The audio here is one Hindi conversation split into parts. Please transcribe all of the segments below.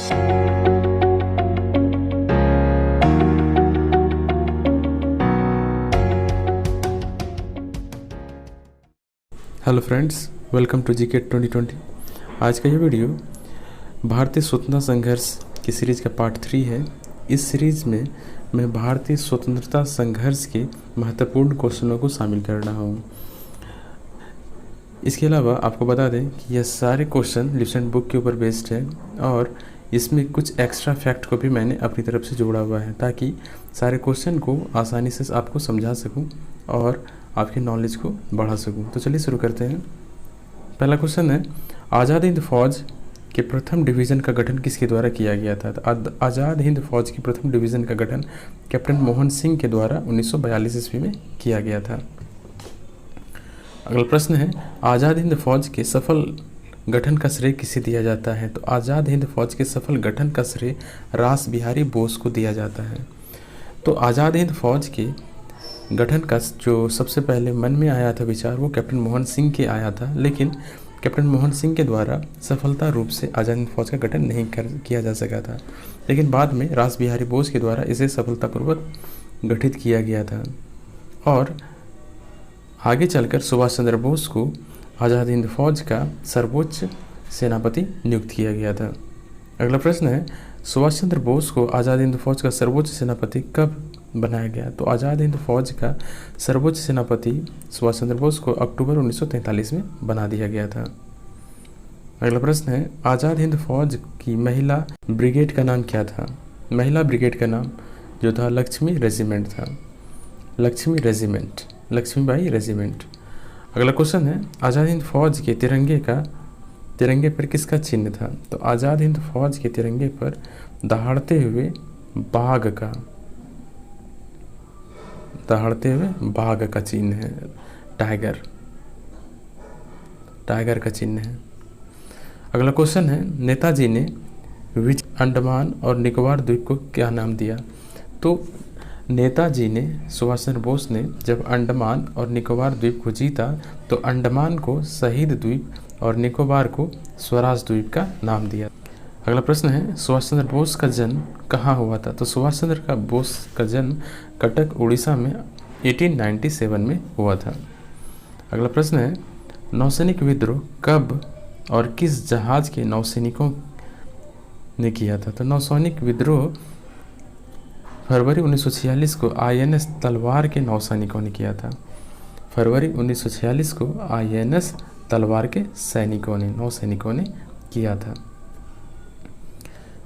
Hello friends, welcome to GK 2020। आज का ये वीडियो भारतीय स्वतंत्रता संघर्ष की सीरीज़ का पार्ट 3 है। इस सीरीज़ में मैं भारतीय स्वतंत्रता संघर्ष के महत्वपूर्ण क्वेश्चनों को शामिल कर रहा हूँ। इसके अलावा आपको बता दें कि यह सारे क्वेश्चन लिसन बुक के ऊपर बेस्ड है और इसमें कुछ एक्स्ट्रा फैक्ट को भी मैंने अपनी तरफ से जोड़ा हुआ है ताकि सारे क्वेश्चन को आसानी से आपको समझा सकूं और आपकी नॉलेज को बढ़ा सकूं। तो चलिए शुरू करते हैं। पहला क्वेश्चन है, आज़ाद हिंद फौज के प्रथम डिवीज़न का गठन किसके द्वारा किया गया था? तो आज़ाद हिंद फौज की प्रथम डिवीज़न का गठन कैप्टन मोहन सिंह के द्वारा 1942 ईस्वी में किया गया था। अगला प्रश्न है, आज़ाद हिंद फौज के सफल गठन का श्रेय किसे दिया जाता है? तो आज़ाद हिंद फौज के सफल गठन का श्रेय रास बिहारी बोस को दिया जाता है। तो आज़ाद हिंद फौज के गठन का जो सबसे पहले मन में आया था विचार, वो कैप्टन मोहन सिंह के आया था, लेकिन कैप्टन मोहन सिंह के द्वारा सफलता रूप से आज़ाद हिंद फौज का गठन नहीं किया जा सका था, लेकिन बाद में रास बिहारी बोस के द्वारा इसे सफलतापूर्वक गठित किया गया था और आगे चलकर सुभाष चंद्र बोस को आज़ाद हिंद फौज का सर्वोच्च सेनापति नियुक्त किया गया था। अगला प्रश्न है, सुभाष चंद्र बोस को आज़ाद हिंद फौज का सर्वोच्च सेनापति कब बनाया गया? तो आज़ाद हिंद फौज का सर्वोच्च सेनापति सुभाष चंद्र बोस को अक्टूबर 1943 में बना दिया गया था। अगला प्रश्न है, आज़ाद हिंद फौज की महिला ब्रिगेड का नाम क्या था? महिला ब्रिगेड का नाम जो था लक्ष्मी रेजिमेंट था, लक्ष्मीबाई रेजिमेंट। अगला क्वेश्चन है, आज़ाद हिंद फौज के तिरंगे पर किसका चिन्ह था? तो आज़ाद हिंद फौज के तिरंगे पर दहाड़ते हुए बाघ का चिन्ह है, टाइगर का चिन्ह है। अगला क्वेश्चन है, नेताजी ने अंडमान और निकोबार द्वीप को क्या नाम दिया? तो नेताजी ने, सुभाष चंद्र बोस ने जब अंडमान और निकोबार द्वीप को जीता तो अंडमान को शहीद द्वीप और निकोबार को स्वराज द्वीप का नाम दिया। अगला प्रश्न है, सुभाष चंद्र बोस का जन्म कहाँ हुआ था? तो सुभाष चंद्र बोस का जन्म कटक उड़ीसा में 1897 में हुआ था। अगला प्रश्न है, नौसैनिक विद्रोह कब और किस जहाज के नौसैनिकों ने किया था? तो नौसैनिक विद्रोह फरवरी 1946 को INS तलवार के नौसैनिकों ने किया था। फरवरी 1946 को INS तलवार के नौसैनिकों ने किया था।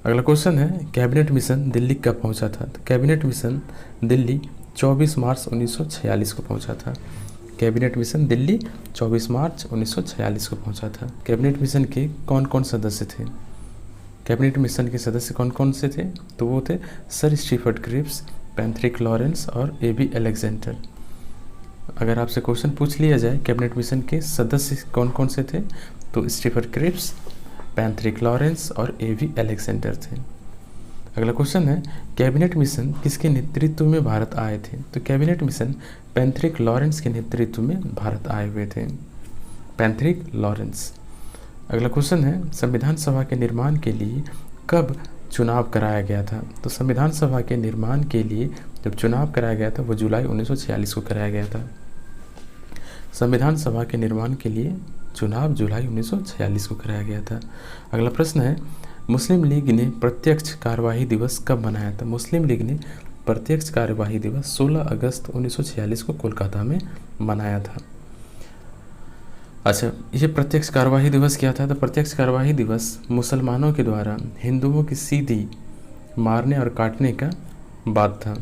अगला क्वेश्चन है, कैबिनेट मिशन दिल्ली कब पहुंचा था? तो कैबिनेट मिशन दिल्ली 24 मार्च 1946 को पहुंचा था। कैबिनेट मिशन दिल्ली 24 मार्च 1946 को पहुंचा था। कैबिनेट मिशन के कौन कौन सदस्य थे? कैबिनेट मिशन के सदस्य कौन कौन से थे? तो वो थे sir Stafford Cripps, Patrick Lawrence और AB अलेक्जेंडर। अगर आपसे क्वेश्चन पूछ लिया जाए कैबिनेट मिशन के सदस्य कौन कौन से थे, तो स्टीफर्ड क्रिप्स, पैट्रिक लॉरेंस और AB अलेक्जेंडर थे। अगला क्वेश्चन है, कैबिनेट मिशन किसके नेतृत्व में भारत आए थे? तो कैबिनेट मिशन पैट्रिक लॉरेंस के नेतृत्व में भारत आए हुए थे, पैट्रिक लॉरेंस। अगला क्वेश्चन है, संविधान सभा के निर्माण के लिए कब चुनाव कराया गया था? तो संविधान सभा के निर्माण के लिए जब चुनाव कराया गया था वो जुलाई 1946 को कराया गया था। संविधान सभा के निर्माण के लिए चुनाव जुलाई 1946 को कराया गया था। अगला प्रश्न है, मुस्लिम लीग ने प्रत्यक्ष कार्यवाही दिवस कब मनाया था? मुस्लिम लीग ने प्रत्यक्ष कार्यवाही दिवस 16 अगस्त 1946 को कोलकाता में मनाया था। अच्छा, ये प्रत्यक्ष कार्यवाही दिवस क्या था? तो प्रत्यक्ष कार्यवाही दिवस मुसलमानों के द्वारा हिंदुओं की सीधी मारने और काटने का बात था।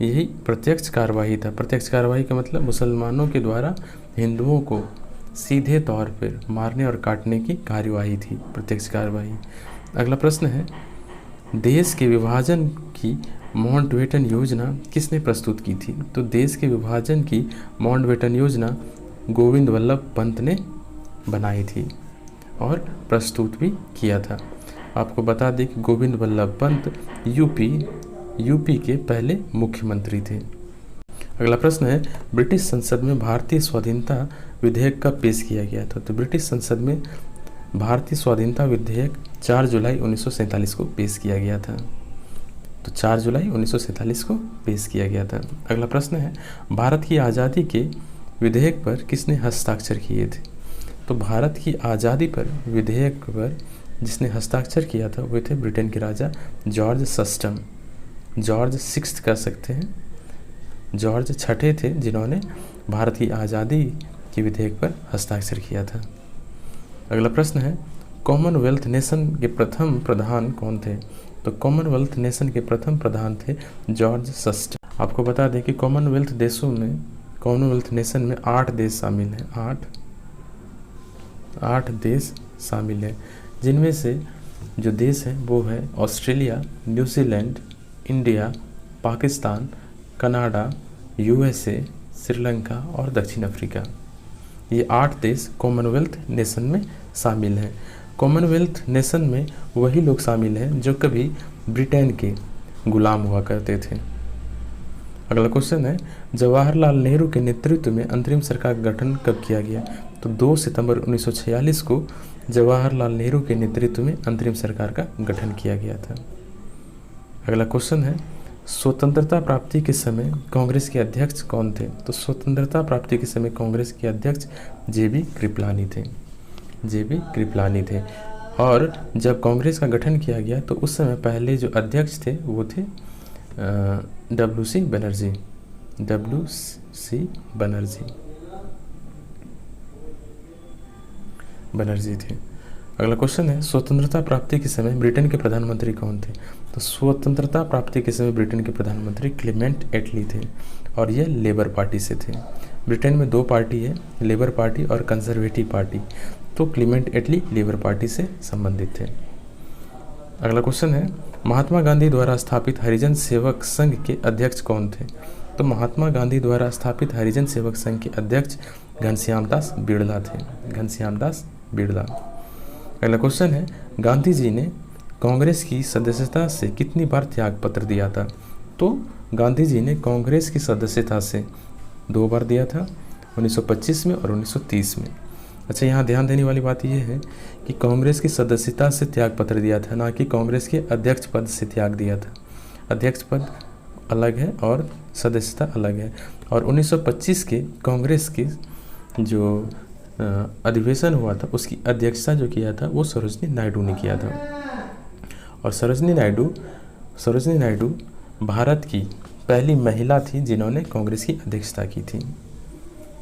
यही प्रत्यक्ष कार्यवाही था। प्रत्यक्ष कार्यवाही का मतलब मुसलमानों के द्वारा हिंदुओं को सीधे तौर पर मारने और काटने की कार्यवाही थी, प्रत्यक्ष कार्यवाही। अगला प्रश्न है, देश के विभाजन की माउंटबेटन योजना किसने प्रस्तुत की थी? तो देश के विभाजन की माउंटबेटन योजना गोविंद वल्लभ पंत ने बनाई थी और प्रस्तुत भी किया था। आपको बता दें कि गोविंद वल्लभ पंत यूपी के पहले मुख्यमंत्री थे। अगला प्रश्न है, ब्रिटिश संसद में भारतीय स्वाधीनता विधेयक कब पेश किया गया था? तो ब्रिटिश संसद में भारतीय स्वाधीनता विधेयक 4 जुलाई 1947 को पेश किया गया था। तो 4 जुलाई 1947 को पेश किया गया था। अगला प्रश्न है, भारत की आज़ादी के विधेयक पर किसने हस्ताक्षर किए थे? तो भारत की आज़ादी पर विधेयक पर जिसने हस्ताक्षर किया था वो थे ब्रिटेन के राजा जॉर्ज सस्टम। जॉर्ज सिक्स्थ कर सकते हैं, जॉर्ज छठे थे जिन्होंने भारत की आज़ादी के विधेयक पर हस्ताक्षर किया था। अगला प्रश्न है, कॉमनवेल्थ नेशन के प्रथम प्रधान कौन थे? तो कॉमनवेल्थ नेशन के प्रथम प्रधान थे जॉर्ज सस्टम। आपको बता दें कि कॉमनवेल्थ नेशन में 8 देश शामिल हैं। 8 देश शामिल हैं, जिनमें से जो देश हैं वो है Australia, New Zealand, India, Pakistan, Canada, USA, Sri Lanka और दक्षिण अफ्रीका। ये 8 देश कॉमनवेल्थ नेशन में शामिल हैं। कॉमनवेल्थ नेशन में वही लोग शामिल हैं जो कभी ब्रिटेन के गुलाम हुआ करते थे। अगला क्वेश्चन है, जवाहरलाल नेहरू के नेतृत्व में अंतरिम सरकार का गठन कब किया गया? तो 2 सितंबर 1946 को जवाहरलाल नेहरू के नेतृत्व में अंतरिम सरकार का गठन किया गया था। अगला क्वेश्चन है, स्वतंत्रता प्राप्ति के समय कांग्रेस के अध्यक्ष कौन थे? तो स्वतंत्रता प्राप्ति के समय कांग्रेस के अध्यक्ष JB कृपलानी थे। JB कृपलानी थे। और जब कांग्रेस का गठन किया गया तो उस समय पहले जो अध्यक्ष थे वो थे WC बनर्जी। बनर्जी थे। अगला क्वेश्चन है, स्वतंत्रता प्राप्ति के समय ब्रिटेन के प्रधानमंत्री कौन थे? तो स्वतंत्रता प्राप्ति के समय ब्रिटेन के प्रधानमंत्री क्लेमेंट एटली थे और ये लेबर पार्टी से थे। ब्रिटेन में 2 पार्टी है, लेबर पार्टी और कंजर्वेटिव पार्टी। तो क्लेमेंट एटली लेबर पार्टी से संबंधित थे। अगला क्वेश्चन है, महात्मा गांधी द्वारा स्थापित हरिजन सेवक संघ के अध्यक्ष कौन थे? तो महात्मा गांधी द्वारा स्थापित हरिजन सेवक संघ के अध्यक्ष घनश्याम दास बिड़ला थे। घनश्याम दास बिड़ला। अगला क्वेश्चन है, गांधी जी ने कांग्रेस की सदस्यता से कितनी बार त्याग पत्र दिया था? तो गांधी जी ने कांग्रेस की सदस्यता से 2 बार दिया था, 1925 में और 1930 में। अच्छा, यहाँ ध्यान देने वाली बात यह है कि कांग्रेस की सदस्यता से त्याग पत्र दिया था, ना कि कांग्रेस के अध्यक्ष पद से त्याग दिया था। अध्यक्ष पद अलग है और सदस्यता अलग है। और 1925 के कांग्रेस की जो अधिवेशन हुआ था उसकी अध्यक्षता जो किया था वो सरोजनी नायडू ने किया था। और सरोजनी नायडू भारत की पहली महिला थी जिन्होंने कांग्रेस की अध्यक्षता की थी।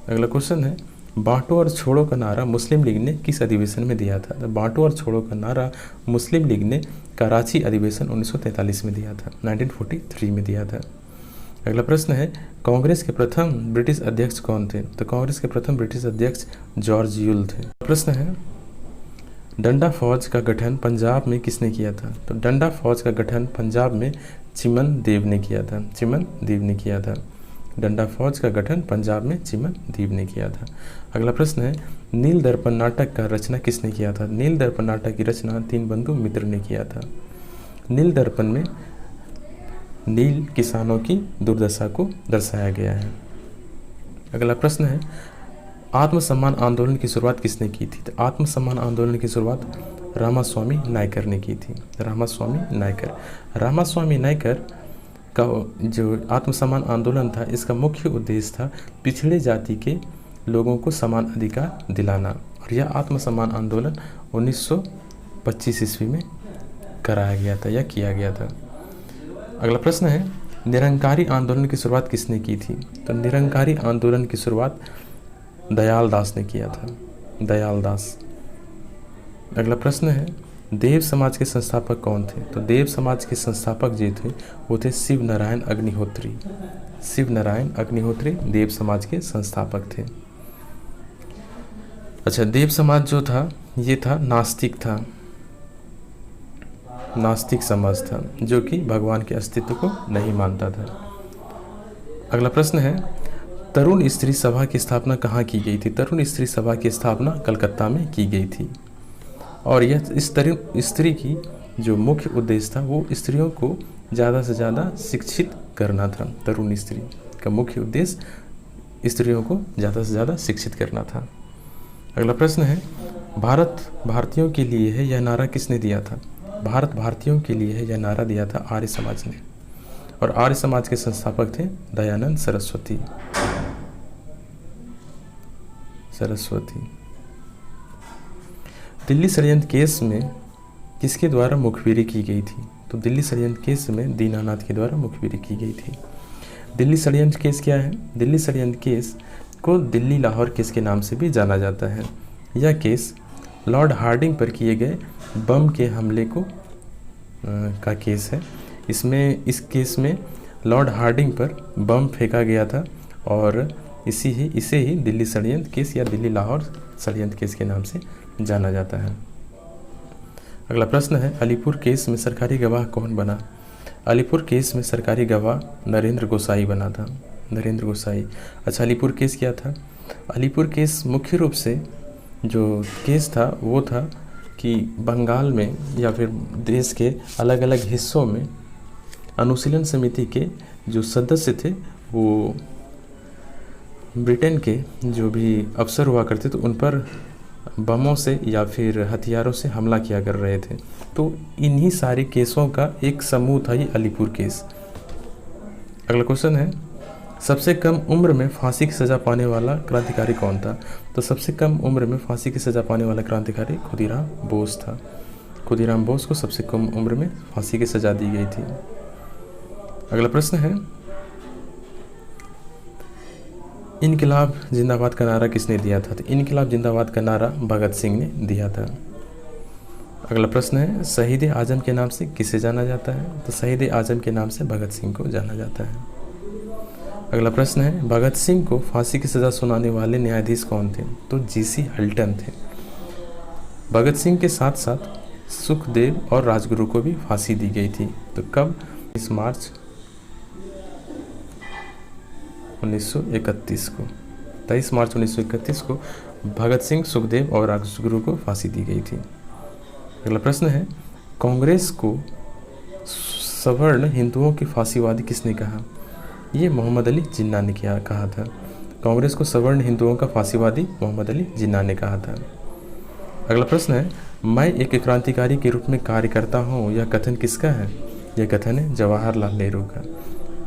अगला क्वेश्चन है, बांटो और छोड़ो का नारा मुस्लिम लीग ने किस अधिवेशन में दिया था? तो बांटो और छोड़ो का नारा मुस्लिम लीग ने कराची अधिवेशन 1943 में दिया था, 1943 में दिया था। अगला प्रश्न है, कांग्रेस के प्रथम ब्रिटिश अध्यक्ष कौन थे? तो कांग्रेस के प्रथम ब्रिटिश अध्यक्ष जॉर्ज यूल थे। प्रश्न है, डंडा फौज का गठन पंजाब में किसने किया था? तो डंडा फौज का गठन पंजाब में चिमन देव ने किया था। चिमन देव ने किया था। डंडा फौज का गठन पंजाब में चिमन देव ने किया था। अगला प्रश्न है, नील दर्पण नाटक का रचना किसने किया था? नील दर्पण नाटक की रचना दीनबंधु मित्र ने किया था। नील दर्पण में नील किसानों की दुर्दशा को दर्शाया गया है। अगला प्रश्न है, आत्मसम्मान आंदोलन की शुरुआत किसने की थी? तो आत्मसम्मान आंदोलन की शुरुआत रामास्वामी नायकर ने की थी। रामास्वामी नायकर का जो आत्मसम्मान आंदोलन था इसका मुख्य उद्देश्य था पिछड़े जाति के लोगों को समान अधिकार दिलाना। और यह आत्मसम्मान आंदोलन 1925 ईस्वी में कराया गया था या किया गया था। अगला प्रश्न है, निरंकारी आंदोलन की शुरुआत किसने की थी? तो निरंकारी आंदोलन की शुरुआत दयाल दास ने किया था। दयाल दास। अगला प्रश्न है, देव समाज के संस्थापक कौन थे? तो देव समाज के संस्थापक जो थे वो थे शिव नारायण अग्निहोत्री। शिव नारायण अग्निहोत्री देव समाज के संस्थापक थे। अच्छा, देव समाज जो था ये था नास्तिक था, नास्तिक समाज था जो कि भगवान के अस्तित्व को नहीं मानता था। अगला प्रश्न है, तरुण स्त्री सभा की स्थापना कहाँ की गई थी? तरुण स्त्री सभा की स्थापना कलकत्ता में की गई थी। और यह इस तरुण स्त्री की जो मुख्य उद्देश्य था वो स्त्रियों को ज़्यादा से ज़्यादा शिक्षित करना था। तरुण स्त्री का मुख्य उद्देश्य स्त्रियों को ज़्यादा से ज़्यादा शिक्षित करना था। अगला प्रश्न है, भारत भारतीयों के लिए है यह नारा किसने दिया था? भारत भारतीयों के लिए है यह नारा दिया था आर्य समाज ने, और आर्य समाज के संस्थापक थे दयानंद सरस्वती। दिल्ली षड्यंत्र केस में किसके द्वारा मुखबिरी की गई थी? तो दिल्ली षड्यंत्र केस में दीनानाथ के द्वारा मुखबिरी की गई थी। दिल्ली षड्यंत्र केस क्या है? दिल्ली षड्यंत्र केस को दिल्ली लाहौर केस के नाम से भी जाना जाता है। यह केस लॉर्ड हार्डिंग पर किए गए बम के हमले का केस है। इस केस में लॉर्ड हार्डिंग पर बम फेंका गया था और इसे ही दिल्ली षड्यंत्र केस या दिल्ली लाहौर षड्यंत्र केस के नाम से जाना जाता है। अगला प्रश्न है, अलीपुर केस में सरकारी गवाह कौन बना? अलीपुर केस में सरकारी गवाह नरेंद्र गोसाई बना था। नरेंद्र गोसाई। अच्छा, अलीपुर केस क्या था? अलीपुर केस मुख्य रूप से जो केस था वो था कि बंगाल में या फिर देश के अलग अलग हिस्सों में अनुशीलन समिति के जो सदस्य थे वो ब्रिटेन के जो भी अफसर हुआ करते थे उन पर बमों से या फिर हथियारों से हमला किया कर रहे थे। तो इन्हीं सारे केसों का एक समूह था ये अलीपुर केस। अगला क्वेश्चन है, सबसे कम उम्र में फांसी की सज़ा पाने वाला क्रांतिकारी कौन था? तो सबसे कम उम्र में फांसी की सज़ा पाने वाला क्रांतिकारी खुदीराम बोस था। खुदीराम बोस को सबसे कम उम्र में फांसी की सज़ा दी गई थी। अगला प्रश्न है, इनकलाब जिंदाबाद का नारा किसने दिया था? तो इनकलाब जिंदाबाद का नारा भगत सिंह ने दिया था। अगला प्रश्न है, शहीद आजम के नाम से किसे जाना जाता है? तो शहीद आजम के नाम से भगत सिंह को जाना जाता है। अगला प्रश्न है, भगत सिंह को फांसी की सज़ा सुनाने वाले न्यायाधीश कौन थे? तो जीसी हल्टन थे। भगत सिंह के साथ साथ सुखदेव और राजगुरु को भी फांसी दी गई थी। तो कब? 23 मार्च 1931 को। 23 मार्च 1931 को भगत सिंह, सुखदेव और राजगुरु को फांसी दी गई थी। अगला प्रश्न है, कांग्रेस को सवर्ण हिंदुओं की फांसीवादी किसने कहा? ये मोहम्मद अली जिन्ना ने कहा था। कांग्रेस को सवर्ण हिंदुओं का फांसीवादी मोहम्मद अली जिन्ना ने कहा था। अगला प्रश्न है, मैं एक क्रांतिकारी के रूप में कार्य करता हूँ, यह कथन किसका है? यह कथन है जवाहरलाल नेहरू का।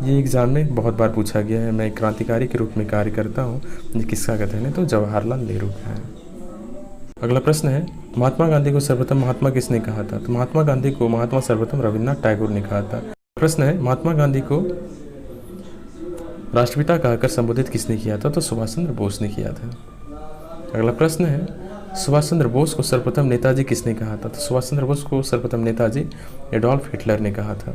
ये एग्जाम में बहुत बार पूछा गया है, मैं क्रांतिकारी के रूप में कार्य करता हूँ, ये किसका कथन है? तो जवाहरलाल नेहरू का है। अगला प्रश्न है, महात्मा गांधी को सर्वप्रथम महात्मा किसने कहा था? तो महात्मा गांधी को महात्मा सर्वप्रथम रविन्द्रनाथ टैगोर ने कहा था। प्रश्न है, महात्मा गांधी को राष्ट्रपिता कहकर संबोधित किसने किया था? तो सुभाष चंद्र बोस ने किया था। अगला प्रश्न है, सुभाष चंद्र बोस को सर्वप्रथम नेताजी किसने कहा था? तो सुभाष चंद्र बोस को सर्वप्रथम नेताजी एडोल्फ हिटलर ने कहा था।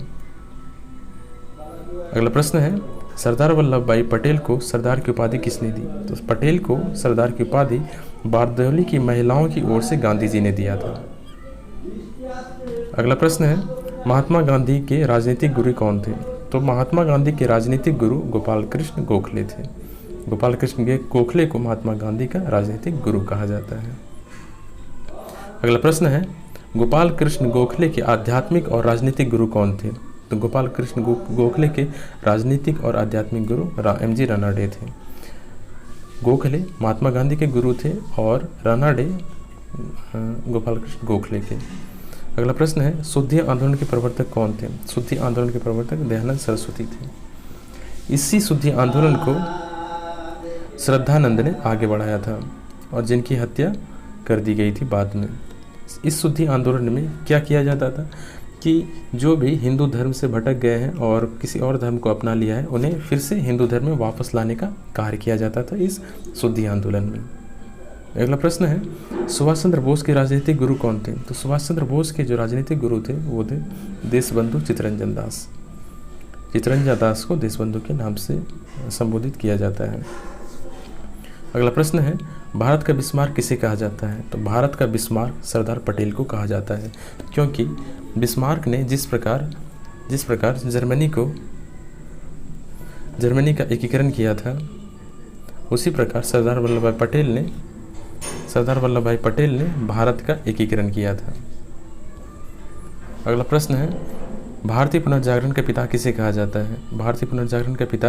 अगला प्रश्न है, सरदार वल्लभ भाई पटेल को सरदार की उपाधि किसने दी? तो पटेल को सरदार की उपाधि बारदौली की महिलाओं की ओर से गांधी जी ने दिया था। अगला प्रश्न है, महात्मा गांधी के राजनीतिक गुरु कौन थे? तो महात्मा गांधी के राजनीतिक गुरु गोपाल कृष्ण गोखले थे। गोपाल कृष्ण गोखले को महात्मा गांधी का राजनीतिक गुरु कहा जाता है। अगला प्रश्न है, गोपाल कृष्ण गोखले के आध्यात्मिक और राजनीतिक गुरु कौन थे? तो गोपाल कृष्ण गोखले के राजनीतिक और आध्यात्मिक गुरु एम.जी. रानाडे थे। गोखले महात्मा गांधी के गुरु थे और रानाडे गोपाल कृष्ण गोखले के। अगला प्रश्न है, शुद्धि आंदोलन के प्रवर्तक कौन थे? शुद्धि आंदोलन के प्रवर्तक दयानंद सरस्वती थे। इसी शुद्धि आंदोलन को श्रद्धानंद ने आगे बढ़ाया था और जिनकी हत्या कर दी गई थी बाद में। इस शुद्धि आंदोलन में क्या किया जाता था कि जो भी हिंदू धर्म से भटक गए हैं और किसी और धर्म को अपना लिया है उन्हें फिर से हिंदू धर्म में वापस लाने का कार्य किया जाता था इस शुद्धि आंदोलन में। अगला प्रश्न है, सुभाष चंद्र बोस के राजनीतिक गुरु कौन थे? तो सुभाष चंद्र बोस के जो राजनीतिक गुरु थे वो थे देशबंधु चित्तरंजन दास। चित्तरंजन दास को देशबंधु के नाम से संबोधित किया जाता है। अगला प्रश्न है, भारत का बिस्मार्क किसे कहा जाता है? तो भारत का बिस्मार्क सरदार पटेल को कहा जाता है, क्योंकि बिस्मार्क ने जिस प्रकार जर्मनी का एकीकरण किया था उसी प्रकार सरदार वल्लभ भाई पटेल ने भारत का एकीकरण किया था। अगला प्रश्न है, भारतीय पुनर्जागरण के पिता किसे कहा जाता है? भारतीय पुनर्जागरण के पिता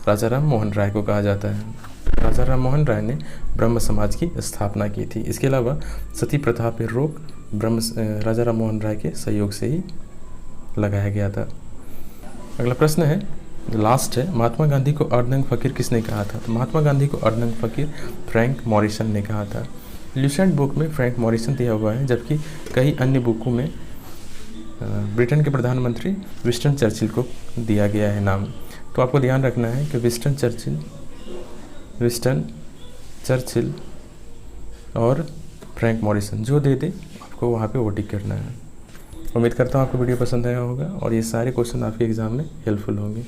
राजा राम मोहन राय को कहा जाता है। राजा राम मोहन राय ने ब्रह्म समाज की स्थापना की थी। इसके अलावा सती प्रथा पर रोक राजा राम मोहन राय के सहयोग से ही लगाया गया था। अगला प्रश्न है, लास्ट है, महात्मा गांधी को अर्धनग्न फकीर किसने कहा था? तो महात्मा गांधी को अर्धनग्न फकीर फ्रैंक मॉरिसन ने कहा था। ल्यूसेंट बुक में फ्रैंक मॉरिसन दिया हुआ है, जबकि कई अन्य बुकों में ब्रिटेन के प्रधानमंत्री विंस्टन चर्चिल को दिया गया है नाम। तो आपको ध्यान रखना है कि विंस्टन चर्चिल और फ्रैंक मॉरिसन जो दे दे आपको वहाँ पे वोटिंग करना है। उम्मीद करता हूँ आपको वीडियो पसंद आया होगा और ये सारे क्वेश्चन आपके एग्जाम में हेल्पफुल होंगे।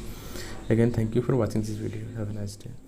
Again thank you for watching this video. Have a nice day.